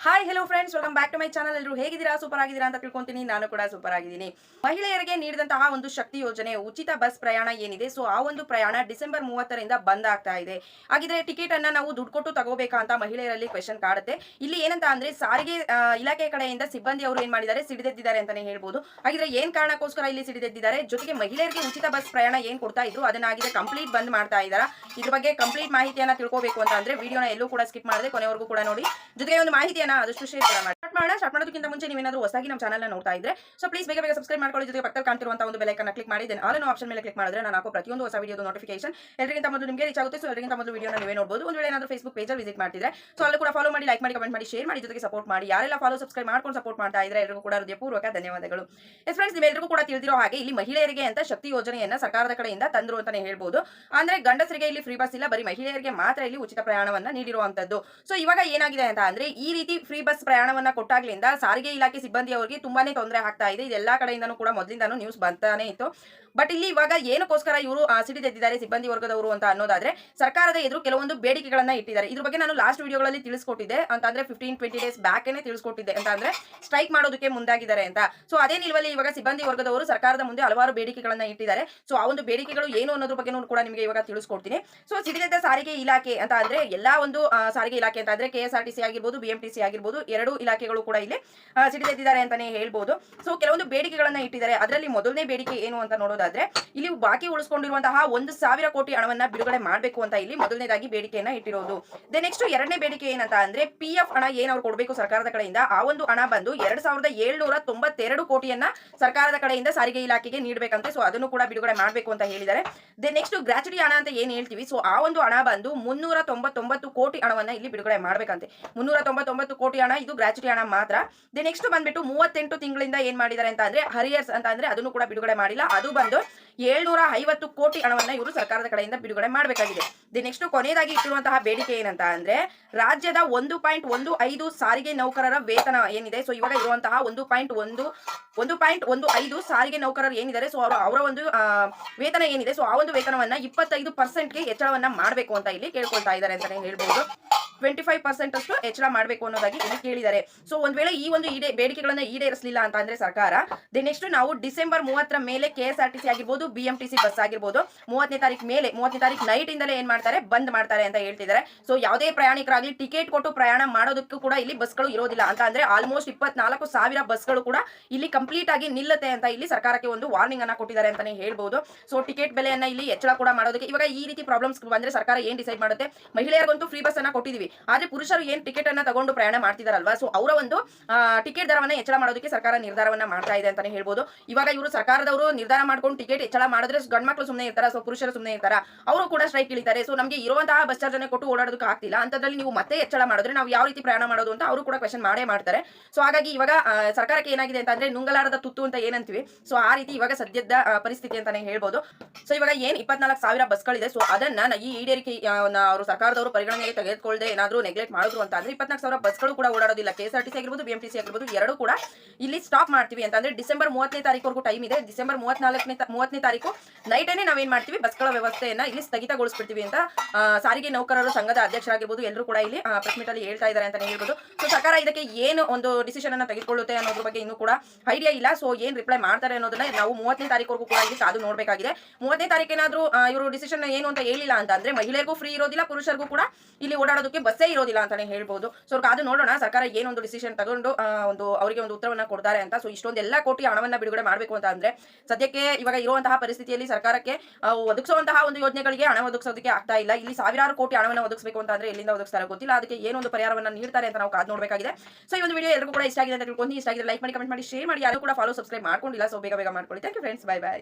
Hi hello friends, welcome back to my channel. ಎಲ್ಲರೂ ಹೇಗಿದ್ದೀರಾ? Super ಆಗಿದ್ದೀರಾ ಅಂತ ತಿಳ್ಕೊಂತೀನಿ. ನಾನು ಕೂಡ ಸೂಪರ್ ಆಗಿದ್ದೀನಿ. ಮಹಿಳೆಯರಿಗೆ ನೀಡಿದಂತಹ ಒಂದು ಶಕ್ತಿ ಯೋಜನೆ ಉಚಿತ ಬಸ್ ಪ್ರಯಾಣ ಏನಿದೆ, ಸೊ ಆ ಒಂದು ಪ್ರಯಾಣ ಡಿಸೆಂಬರ್ 30ರಿಂದ ಬಂದ್ ಆಗ್ತಾ ಇದೆ. ಹಾಗಿದ್ರೆ ಟಿಕೆಟ್ ಅನ್ನ ನಾವು ದುಡ್ಡು ಕೊಟ್ಟು ತಗೋಬೇಕಾ ಅಂತ ಮಹಿಳೆಯರಲ್ಲಿ ಕ್ವೆಶನ್ ಕಾಡುತ್ತೆ. ಇಲ್ಲಿ ಏನಂತ ಅಂದ್ರೆ ಸಾರಿಗೆ ಇಲಾಖೆ ಕಡೆಯಿಂದ ಸಿಬ್ಬಂದಿ ಅವರು ಏನ್ ಮಾಡಿದ್ದಾರೆ, ಸಿಡಿದೆದ್ದಿದ್ದಾರೆ ಅಂತಾನೆ ಹೇಳ್ಬೋದು. ಹಾಗಿದ್ರೆ ಏನ್ ಕಾರಣಕ್ಕೋಸ್ಕರ ಇಲ್ಲಿ ಸಿಡಿದೆದ್ದಿದ್ದಾರೆ, ಜೊತೆಗೆ ಮಹಿಳೆಯರಿಗೆ ಉಚಿತ ಬಸ್ ಪ್ರಯಾಣ ಏನ್ ಕೊಡ್ತಾ ಇದ್ರು ಅದನ್ನಾಗಿದೆ ಕಂಪ್ಲೀಟ್ ಬಂದ್ ಮಾಡ್ತಾ ಇದ್ದಾರಾ, ಇದ್ರ ಬಗ್ಗೆ ಕಂಪ್ಲೀಟ್ ಮಾಹಿತಿಯನ್ನ ತಿಳ್ಕೋಬೇಕು ಅಂತ ಅಂದ್ರೆ ವಿಡಿಯೋನ ಎಲ್ಲೂ ಕೂಡ ಸ್ಕಿಪ್ ಮಾಡದೆ ಕೊನೆವರೆಗೂ ಕೂಡ ನೋಡಿ. ಜೊತೆಗೆ ಒಂದು ಮಾಹಿತಿಯನ್ನ ಆದಷ್ಟು ಶೇರ್ ಕೂಡ ಮಾಡಿ. ಸ್ಟಾರ್ಟ್ ಮಾಡೋದಕ್ಕಿಂತ ಮುಂಚೆ ನೀವೇನಾದ್ರೂ ಹೊಸದಾಗಿ ನಮ್ಮ ಚಾನಲ್ ನೋಡ್ತಾ ಇದ್ರೆ ಸೊ ಪ್ಲೀಸ್ ಬೇಗ ಸಬ್ಸ್ಕ್ರೈಬ್ ಮಾಡ್ಕೊಳ್ಳಿ. ಜೊತೆಗೆ ಪಕ್ಕದಲ್ಲಿ ಕಾಣ್ತಿರುವಂತಹ ಒಂದು ಬೆಲ್ ಐಕಾನ್ ಕ್ಲಿಕ್ ಮಾಡಿ ದೆನ್ ಆಲ್ ಅನ್ನೋ ಆಪ್ಷನ್ ಮೇಲೆ ಕ್ಲಿಕ್ ಮಾಡಿದ್ರೆ ನಾನು ಹಾಕೋ ಪ್ರತಿಯೊಂದು ಹೊಸ ವಿಡಿಯೋದ ನೋಟಿಫಿಕೇಶನ್ ಎಲ್ಲರಿಗಿಂತ ಮೊದಲು ನಿಮಗೆ ರೀಚ್ ಆಗುತ್ತೆ. ಸೊ ಎಲ್ಲರಿಗಿಂತ ಮೊದಲು ವಿಡಿಯೋನ ನೀವೇ ನೋಡಬಹುದು. ಒಂದು ವೇಳೆ ಏನಾದರೂ ಫೇಸ್ಬುಕ್ ಪೇಜ್ ಅಲ್ಲಿ ವಿಸಿಟ್ ಮಾಡ್ತಿದ್ರೆ ಸೊ ಅಲ್ಲಿ ಕೂಡ ಫಾಲೋ ಮಾಡಿ, ಲೈಕ್ ಮಾಡಿ, ಕಮೆಂಟ್ ಮಾಡಿ, ಶೇರ್ ಮಾಡಿ, ಜೊತೆಗೆ ಸಪೋರ್ಟ್ ಮಾಡಿ. ಯಾರೆಲ್ಲ ಫಾಲೋ ಸಬ್ಸ್ಕ್ರೈಬ್ ಮಾಡ್ಕೊಂಡು ಸಪೋರ್ಟ್ ಮಾಡ್ತಾ ಇದ್ರೆ ಎಲ್ಲರಿಗೂ ಕೂಡ ಹೃದಯಪೂರ್ವಕ ಧನ್ಯವಾದಗಳು. ಫ್ರೆಂಡ್ಸ್, ನೀವೆಲ್ಲರಿಗೂ ಕೂಡ ತಿಳಿದಿರೋ ಹಾಗೆ ಇಲ್ಲಿ ಮಹಿಳೆಯರಿಗೆ ಅಂತ ಶಕ್ತಿ ಯೋಜನೆಯನ್ನ ಸರ್ಕಾರದ ಕಡೆಯಿಂದ ತಂದ್ರು ಅಂತಾನೆ ಹೇಳ್ಬೋದು. ಅಂದ್ರೆ ಗಂಡಸರಿಗೆ ಇಲ್ಲಿ ಫ್ರೀ ಬಸ್ ಇಲ್ಲ, ಬರೀ ಮಹಿಳೆಯರಿಗೆ ಮಾತ್ರ ಇಲ್ಲಿ ಉಚಿತ ಪ್ರಯಾಣವನ್ನ ನೀಡಿರುವಂತದ್ದು. ಸೊ ಇವಾಗ ಏನಾಗಿದೆ ಅಂತ ಅಂದ್ರೆ ಈ ರೀತಿ ಫ್ರೀ ಬಸ್ ಪ್ರಯಾಣವನ್ನ ಕೊಟ್ಟಾಗ್ಲಿಂದ ಸಾರಿಗೆ ಇಲಾಖೆ ಸಿಬ್ಬಂದಿ ಅವರಿಗೆ ತುಂಬಾನೇ ತೊಂದರೆ ಆಗ್ತಾ ಇದೆ. ಇದೆಲ್ಲಾ ಕಡೆಯಿಂದನೂ ಕೂಡ ಮೊದಲಿಂದಾನು ನ್ಯೂಸ್ ಬರ್ತಾನೆ ಇತ್ತು. ಬಟ್ ಇಲ್ಲಿ ಇವಾಗ ಏನಕ್ಕೋಸ್ಕರ ಇವರು ಸಿಡಿದೆದ್ದಿದ್ದಾರೆ ಸಿಬ್ಬಂದಿ ವರ್ಗದವರು ಅಂತ ಅನ್ನೋದಾದ್ರೆ ಸರ್ಕಾರದ ಎದುರು ಕೆಲವೊಂದು ಬೇಡಿಕೆಗಳನ್ನ ಇಟ್ಟಿದ್ದಾರೆ. ಇದ್ರ ಬಗ್ಗೆ ನಾನು ಲಾಸ್ಟ್ ವಿಡಿಯೋಗಳಲ್ಲಿ ತಿಳಿಸ್ಕೊಟ್ಟಿದ್ದೆ ಅಂತಂದ್ರೆ 15-20 ಡೇಸ್ ಬ್ಯಾಕ್ನೇ ತಿಳಿಸ್ಕೊಟ್ಟಿದ್ದೆ ಅಂತ ಅಂದ್ರೆ ಸ್ಟ್ರೈಕ್ ಮಾಡೋದಕ್ಕೆ ಮುಂದಾಗಿದ್ದಾರೆ ಅಂತ. ಸೊ ಅದೇ ನಿಲ್ವಲ್ಲಿ ಇವಾಗ ಸಿಬ್ಬಂದಿ ವರ್ಗದವರು ಸರ್ಕಾರದ ಮುಂದೆ ಹಲವಾರು ಬೇಡಿಕೆಗಳನ್ನ ಇಟ್ಟಿದ್ದಾರೆ. ಸೊ ಆ ಒಂದು ಬೇಡಿಕೆಗಳು ಏನು ಅನ್ನೋದ್ರ ಬಗ್ಗೆ ಕೂಡ ನಿಮಗೆ ಇವಾಗ ತಿಳಿಸ್ಕೊಡ್ತೀನಿ. ಸೊ ಸಿಡಿದೆದ್ದ ಸಾರಿಗೆ ಇಲಾಖೆ ಅಂತ ಅಂದ್ರೆ ಎಲ್ಲಾ ಒಂದು ಸಾರಿಗೆ ಇಲಾಖೆ ಅಂತ ಅಂದ್ರೆ KSRTC ಆಗಿರ್ಬೋದು, BMTC ಆಗಿರ್ಬೋದು, ಎರಡು ಇಲಾಖೆಗಳು ಕೂಡ ಇಲ್ಲಿ ಸಿಡಿದೆದ್ದಿದ್ದಾರೆ ಅಂತಾನೆ ಹೇಳ್ಬೋದು. ಸೊ ಕೆಲವೊಂದು ಬೇಡಿಕೆಗಳನ್ನ ಇಟ್ಟಿದ್ದಾರೆ. ಅದರಲ್ಲಿ ಮೊದಲನೇ ಬೇಡಿಕೆ ಏನು ಅಂತ ನೋಡೋದಾದ್ರೆ ಇಲ್ಲಿ ಬಾಕಿ ಉಳಿಸಿಕೊಂಡಿರುವಂತಹ 1,000 ಕೋಟಿ ಹಣವನ್ನ ಬಿಡುಗಡೆ ಮಾಡಬೇಕು ಅಂತ ಇಲ್ಲಿ ಮೊದಲನೇದಾಗಿ ಬೇಡಿಕೆಯನ್ನ ಇಟ್ಟಿರೋದು. ನೆಕ್ಸ್ಟ್ ಎರಡನೇ ಬೇಡಿಕೆ ಏನಂತ ಅಂದ್ರೆ PF ಹಣ ಏನ್ ಅವ್ರು ಕೊಡಬೇಕು ಸರ್ಕಾರದ ಕಡೆಯಿಂದ, ಆ ಒಂದು ಹಣ ಬಂದು 2,792 ಕೋಟಿಯನ್ನ ಸರ್ಕಾರದ ಕಡೆಯಿಂದ ಸಾರಿಗೆ ಇಲಾಖೆಗೆ ನೀಡಬೇಕಂತೆ. ಸೊ ಅದನ್ನು ಕೂಡ ಬಿಡುಗಡೆ ಮಾಡಬೇಕು ಅಂತ ಹೇಳಿದ್ದಾರೆ. ನೆಕ್ಸ್ಟ್ ಗ್ರಾಚ್ಯುಟಿ ಹಣ ಅಂತ ಏನ್ ಹೇಳ್ತೀವಿ, ಸೊ ಆ ಒಂದು ಹಣ ಬಂದು 399 ಕೋಟಿ ಹಣವನ್ನ ಇಲ್ಲಿ ಬಿಡುಗಡೆ ಮಾಡ್ಬೇಕಂತೆ. 399 ಕೋಟಿ ಹಣ ಇದು ಗ್ರಾಚ್ಯುಟಿ ಹಣ ಮಾತ್ರ. ನೆಕ್ಸ್ಟ್ ಬಂದ್ಬಿಟ್ಟು 38 ತಿಂಗಳಿಂದ ಏನ್ ಮಾಡಿದ್ದಾರೆ ಅಂತ ಅಂದ್ರೆ ಹರಿಯರ್ಸ್ ಅಂತ ಅಂದ್ರೆ ಅದನ್ನು ಕೂಡ ಬಿಡುಗಡೆ ಮಾಡಿಲ್ಲ. ಅದು ಬಂದು 750 ಕೋಟಿ ಹಣವನ್ನ ಇವರು ಸರ್ಕಾರದ ಕಡೆಯಿಂದ ಬಿಡುಗಡೆ ಮಾಡಬೇಕಾಗಿದೆ. ನೆಕ್ಸ್ಟ್ ಕೊನೆಯದಾಗಿ ಇಟ್ಟಿರುವಂತಹ ಬೇಡಿಕೆ ಏನಂತ ಅಂದ್ರೆ ರಾಜ್ಯದ 1.15 ಸಾರಿಗೆ ನೌಕರರ ವೇತನ ಏನಿದೆ, ಸೊ ಇವಾಗ ಇರುವಂತಹ 1.15 ಸಾರಿಗೆ ನೌಕರರು ಏನಿದ್ದಾರೆ, ಸೊ ಅವರ ಒಂದು ವೇತನ ಏನಿದೆ, ಸೊ ಆ ಒಂದು ವೇತನವನ್ನ 25%ಗೆ ಹೆಚ್ಚಳವನ್ನ ಮಾಡಬೇಕು ಅಂತ ಇಲ್ಲಿ ಕೇಳ್ಕೊಳ್ತಾ ಇದ್ದಾರೆ ಅಂತಾನೆ ಹೇಳ್ಬಹುದು. 25% ಅಷ್ಟು ಹೆಚ್ಚಳ ಮಾಡಬೇಕು ಅನ್ನೋದಾಗಿ ಇಲ್ಲಿ ಕೇಳಿದ್ದಾರೆ. ಸೊ ಒಂದ್ ವೇಳೆ ಈ ಒಂದು ಬೇಡಿಕೆಗಳನ್ನ ಈಡೇರಿಸಲಿಲ್ಲ ಅಂತ ಅಂದ್ರೆ ಸರ್ಕಾರ ನೆಕ್ಸ್ಟ್ ನಾವು ಡಿಸೆಂಬರ್ 30ರ ಮೇಲೆ KSRTC ಆಗಿರ್ಬೋದು, BMTC ಬಸ್ ಆಗಿರ್ಬೋದು 30ನೇ ತಾರೀಕು ನೈಟ್ ಇಂದಲೇ ಏನ್ ಮಾಡ್ತಾರೆ, ಬಂದ್ ಮಾಡ್ತಾರೆ ಅಂತ ಹೇಳ್ತಿದ್ದಾರೆ. ಸೊ ಯಾವುದೇ ಪ್ರಯಾಣಿಕರಾಗ್ಲಿ ಟಿಕೆಟ್ ಕೊಟ್ಟು ಪ್ರಯಾಣ ಮಾಡೋದಕ್ಕೂ ಕೂಡ ಇಲ್ಲಿ ಬಸ್ಗಳು ಇರೋದಿಲ್ಲ ಅಂತ ಅಂದ್ರೆ ಆಲ್ಮೋಸ್ಟ್ 24,000 ಬಸ್ಗಳು ಕೂಡ ಇಲ್ಲಿ ಕಂಪ್ಲೀಟ್ ಆಗಿ ನಿಲ್ಲುತ್ತೆ ಅಂತ ಇಲ್ಲಿ ಸರ್ಕಾರಕ್ಕೆ ಒಂದು ವಾರ್ನಿಂಗ್ ಅನ್ನ ಕೊಟ್ಟಿದ್ದಾರೆ ಅಂತಾನೆ ಹೇಳ್ಬೋದು. ಸೊ ಟಿಕೆಟ್ ಬೆಲೆಯನ್ನ ಇಲ್ಲಿ ಹೆಚ್ಚಳ ಕೂಡ ಮಾಡೋದಕ್ಕೆ ಇವಾಗ ಈ ರೀತಿ ಪ್ರಾಬ್ಲಮ್ಸ್ ಬಂದ್ರೆ ಸರ್ಕಾರ ಏನ್ ಡಿಸೈಡ್ ಮಾಡುತ್ತೆ, ಮಹಿಳೆಯರಿಗಂತೂ ಫ್ರೀ ಬಸ್ ಅನ್ನ ಕೊಟ್ಟಿದೀವಿ, ಆದ್ರೆ ಪುರುಷರು ಏನ್ ಟಿಕೆಟ್ ಅನ್ನ ತಗೊಂಡು ಪ್ರಯಾಣ ಮಾಡ್ತಿದಾರಲ್ವಾ, ಸೊ ಅವರ ಒಂದು ಟಿಕೆಟ್ ದರವನ್ನ ಹೆಚ್ಚಳ ಮಾಡೋದಕ್ಕೆ ಸರ್ಕಾರ ನಿರ್ಧಾರವನ್ನ ಮಾಡ್ತಾ ಇದೆ ಅಂತಾನೆ ಹೇಳ್ಬೋದು. ಇವಾಗ ಇವರು ಸರ್ಕಾರದವರು ನಿರ್ಧಾರ ಮಾಡ್ಕೊಂಡು ಟಿಕೆಟ್ ಹೆಚ್ಚಳ ಮಾಡಿದ್ರೆ ಗಂಡ್ ಮಕ್ಳು ಸುಮ್ಮನೆ ಇರ್ತಾರ, ಸೊ ಪುರುಷರು ಸುಮ್ಮನೆ ಇರ್ತಾರ, ಅವರು ಕೂಡ ಸ್ಟ್ರೈಕ್ ಇಳಿತಾರೆ. ಸೊ ನಮಗೆ ಇರುವಂತಹ ಬಸ್ ಚಾರ್ಜ್ ಅನ್ನ ಕೊಟ್ಟು ಓಡಾಡೋದಕ್ಕೆ ಆಗ್ತಿಲ್ಲ ಅಂತದ್ರಲ್ಲಿ ನೀವು ಮತ್ತೆ ಹೆಚ್ಚಳ ಮಾಡಿದ್ರೆ ನಾವು ಯಾವ ರೀತಿ ಪ್ರಯಾಣ ಮಾಡೋದು ಅಂತ ಅವರು ಕೂಡ ಕ್ವೆಶನ್ ಮಾಡೇ ಮಾಡ್ತಾರೆ. ಸೊ ಹಾಗಾಗಿ ಇವಾಗ ಸರ್ಕಾರಕ್ಕೆ ಏನಾಗಿದೆ ಅಂತ ಅಂದ್ರೆ ನುಂಗಲಾರದ ತುತ್ತು ಅಂತ ಏನಂತೀವಿ, ಸೊ ಆ ರೀತಿ ಇವಾಗ ಸದ್ಯದ ಪರಿಸ್ಥಿತಿ ಅಂತಾನೆ ಹೇಳ್ಬೋದು. ಸೊ ಇವಾಗ ಏನ್ 24,000 ಬಸ್ಗಳಿದೆ, ಸೊ ಅದನ್ನ ಈ ಈಡೇರಿಕೆ ಅವರು ಸರ್ಕಾರದವರು ಪರಿಗಣನೆಗೆ ತೆಗೆದುಕೊಳ್ಳದೆ ಏನಾದ್ರೂ ನೆಗ್ಲೆಕ್ಟ್ ಮಾಡಿದ್ರು ಅಂತ ಅಂದ್ರೆ 24,000 ಬಸ್ಗಳು ಕೂಡ ಓಡಾಡೋದಿಲ್ಲ. KSRTC ಆಗಿರ್ಬೋದು, BMTC ಆಗಿರ್ಬೋದು, ಎರಡು ಕೂಡ ಇಲ್ಲಿ ಸ್ಟಾಪ್ ಮಾಡ್ತೀವಿ ಅಂತ ಅಂದ್ರೆ ಡಿಸೆಂಬರ್ 30ನೇ ತಾರೀಕುವರೆಗೂ ಟೈಮ್ ಇದೆ. ಡಿಸೆಂಬರ್ 30ನೇ ತಾರೀಕು ನೈಟೇನೆ ನಾವೇನ್ ಮಾಡ್ತೀವಿ, ಬಸ್ಗಳ ವ್ಯವಸ್ಥೆಯನ್ನ ಇಲ್ಲಿ ಸ್ಥಗಿತಗೊಳಿಸ್ಬಿಡ್ತೀವಿ ಅಂತ ಸಾರಿಗೆ ನೌಕರರ ಸಂಘದ ಅಧ್ಯಕ್ಷರಾಗಿರ್ಬೋದು ಎಲ್ಲರೂ ಕೂಡ ಇಲ್ಲಿ ಪ್ರೆಸ್ ಮೀಟ್ ಅಲ್ಲಿ ಹೇಳ್ತಾ ಇದ್ದಾರೆ ಅಂತಾನೆ ಹೇಳ್ಬೋದು. ಸೊ ಸರ್ಕಾರ ಇದಕ್ಕೆ ಏನು ಒಂದು ಡಿಸಿಷನ್ ಅನ್ನ ತೆಗೆದುಕೊಳ್ಳುತ್ತೆ ಅನ್ನೋದ್ರ ಬಗ್ಗೆ ಇನ್ನೂ ಕೂಡ ಐಡಿಯಾ ಇಲ್ಲ. ಸೊ ಏನ್ ರಿಪ್ಲೈ ಮಾಡ್ತಾರೆ ಅನ್ನೋದನ್ನ ನಾವು 30ನೇ ತಾರೀಕುವರೆಗೂ ಕೂಡ ಇಲ್ಲಿ ಕಾದು ನೋಡ್ಬೇಕಾಗಿದೆ. 30ನೇ ತಾರೀಕು ಏನಾದ್ರೂ ಇವರು ಡಿಸಿಷನ್ ಏನು ಅಂತ ಹೇಳಿಲ್ಲ ಅಂತ ಅಂದ್ರೆ ಮಹಿಳೆಗೂ ಫ್ರೀ ಇರೋದಿಲ್ಲ, ಪುರುಷರಿಗೂ ಕೂಡ ಇಲ್ಲಿ ಓಡಾಡೋದಕ್ಕೆ ಬಸ್ಸೇ ಇರೋದಿಲ್ಲ ಅಂತಾನೆ ಹೇಳ್ಬೋದು. ಸೊ ಕಾದು ನೋಡೋಣ ಸರ್ಕಾರ ಏನೊಂದು ಡಿಸಿಷನ್ ತಗೊಂಡು ಅವರಿಗೆ ಒಂದು ಉತ್ತರವನ್ನ ಕೊಡ್ತಾರೆ ಅಂತ. ಸೊ ಇಷ್ಟೊಂದೆಲ್ಲ ಕೋಟಿ ಹಣವನ್ನ ಬಿಡುಗಡೆ ಮಾಡಬೇಕು ಅಂತ ಅಂದ್ರೆ ಸದ್ಯಕ್ಕೆ ಇವಾಗ ಇರುವಂತಹ ಪರಿಸ್ಥಿತಿಯಲ್ಲಿ ಸರ್ಕಾರಕ್ಕೆ ಒದಗಿಸುವಂತಹ ಒಂದು ಯೋಜನೆಗಳಿಗೆ ಹಣ ಒದಗಿಸೋದಕ್ಕೆ ಆಗ್ತಾ ಇಲ್ಲ. ಇಲ್ಲಿ ಸಾವಿರಾರು ಕೋಟಿ ಹಣವನ್ನು ಒದಗಿಸಬೇಕು ಅಂತ ಅಂದ್ರೆ ಎಲ್ಲಿಂದ ಒದಗಿಸ್ತಾರೆ ಗೊತ್ತಿಲ್ಲ. ಅದಕ್ಕೆ ಏನೊಂದು ಪರಿಹಾರವನ್ನ ನೀಡ್ತಾರೆ ಅಂತ ನಾವು ಕಾದು ನೋಡಬೇಕಾಗಿದೆ. ಸೊ ಈ ಒಂದು ವಿಡಿಯೋ ಎಲ್ಲರಿಗೂ ಕೂಡ ಇಷ್ಟ ಆಗಿದೆ ಅಂತ ತಿಳ್ಕೊಂಡು, ಇಷ್ಟ ಆಗಿದೆ ಲೈಕ್ ಮಾಡಿ, ಕಮೆಂಟ್ ಮಾಡಿ, ಶೇರ್ ಮಾಡಿ. ಯಾರು ಕೂಡ ಫಾಲೋ ಸಬ್ಸ್ಕ್ರೈಬ್ ಮಾಡ್ಕೊಂಡಿಲ್ಲ, ಸೊ ಬೇಗ ಮಾಡ್ಕೊಳ್ಳಿ. Thank you friends, by.